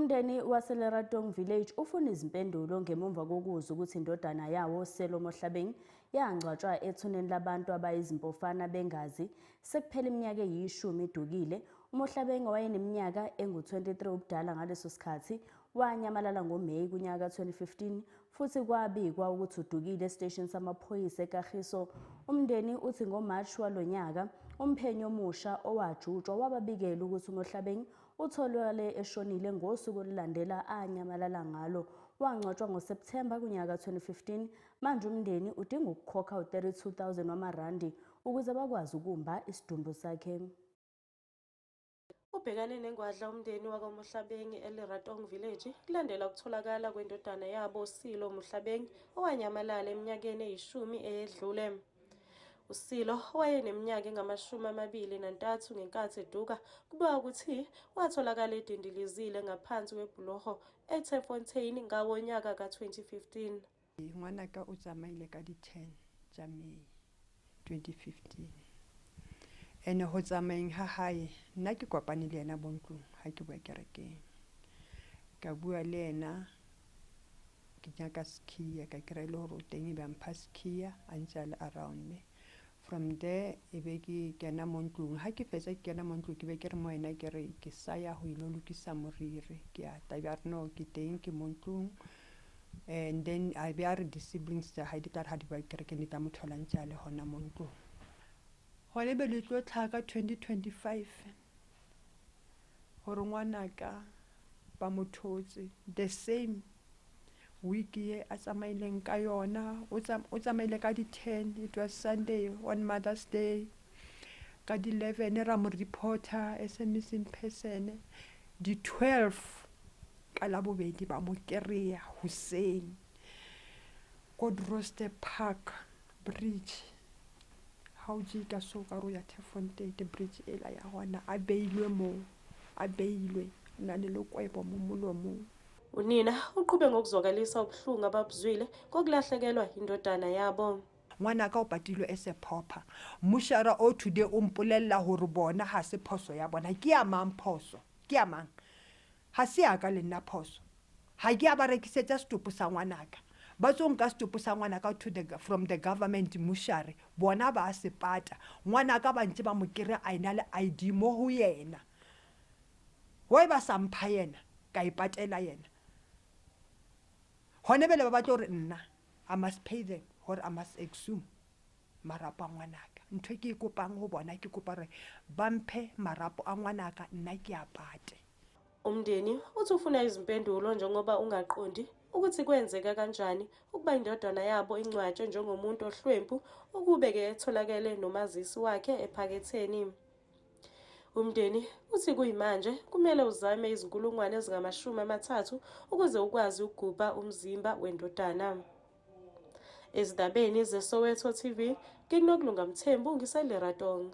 Umndeni waseLeratong Village ufuna izimpendulo ngemumva kokuzwa ukuthi indodana yawo Selo Mohlabeng yangcwatshwa ethuneni labantu abayizimpofana bengazi sekuphela iminyaka eyishumi idukile. uMohlabeng wayeneminyaka engu-23 ubudala ngaleso sikhathi wanyamalala ngoMeyi kunyaka ka-2015 futhi kwabikwa ukuthi udukile esiteshini samaphoyisa eKagiso. Umndeni uthi ngoMashi walonyaka umphenyi omusha owajutshwa wababikela ukuthi uMohlabeng utholakale eshonile ngosuku olulandela anyamalala ngalo. Wangcwatshwa ngoSepthemba kunyaka ka-2015. Manje umndeni udinga ukukhokha u-32,000 wamarandi ukuze bakwazi ukumba isidumbu sakhe. Ubhekane nengwadla umndeni wakaMohlabeng eLeratong Village kulandela ukutholakala kwendodana yabo Silo Mohlabeng owanyamalala eminyakeni eyishumi eyedlule. uSilo wayeneminyaka engama-23 ngenkathi eduka kubikwa ukuthi watholakala edindilizile ngaphansi kwebhuloho eTerfontein ngawonyaka ka-2015. Ngwanaka o tsamaile ka di-10 tsa Mei 2015 ene ho tsamayeng ha hae nna ke kopane le yena bontlong ha ke bua kerekeng ka bua le yena ke nyaka skiya ka kry le hore o teng e be mpha skiya a ntse a le around me. From there e be ke kena mo ntlong ha ke fetsa ke kena mo ntlong ke be ke re mo wena ke re ke saya ho ilo lokisa moriri ke a taba re no ke teng ke mo ntlong and then I be are di-siblings tsa hae di tla ha di bua kerekeng di tla mo thola ntse a le hona mo ntlong. Hone be le tlo tlhaka 2025 hore ngwanaka ba mo thotse the same week ye a tsamaileng ka yona o tsamaile ka di-10 it was Sunday on Mother's Day ka di-11 ra mo reporter as a missing person di-12 ka labobedi ba mo kereya hoseng ko Droste Park Bridge ha o ji ka so ka ro ya Terfontein bridge ela ya hona a beilwe na le lokwebo mo molomong. Unina uqhube ngokuzwakalisa ubuhlungu ababuzwile kokulahlekelwa indodana yabo. Ngwanaka o patilwe ese phopha mushara o today o mpolella hore bona ha se phoso ya bona ke ya mang phoso ke ya mang ha se ya ka le nna phoso ha ke ya ba rekisetsa stopo sa ngwanaka ba tsong ka stopo sa ngwanaka from the government mushare bona ba se pata ngwanaka ba ntse ba mo kire a ina le ID mo ho yena why ba sampha yena ka ipatela yena hone bele ba batlo re nna I must pay them or I must exhume marapo a ngwanaka ntho ke ikopang ho bona ke kopa re bamphe marapo a ngwanaka nna ke a pate. Umndeni uthi ufuna izimpendulo njengoba ungaqondi ukuthi kwenzeka kanjani ukuba indodana yabo ingcwatshwe njengomuntu ohlwempu ukube-ke etholakele nomazisi wakhe ephaketheni. Umndeni uthi kuyimanje kumele uzame izinkulungwane ezingama-30 ukuze ukwazi ukugubha umzimba wendodana. Ezindabeni zeSoweto TV, nginokulunga Mthembu ngiseLeratong.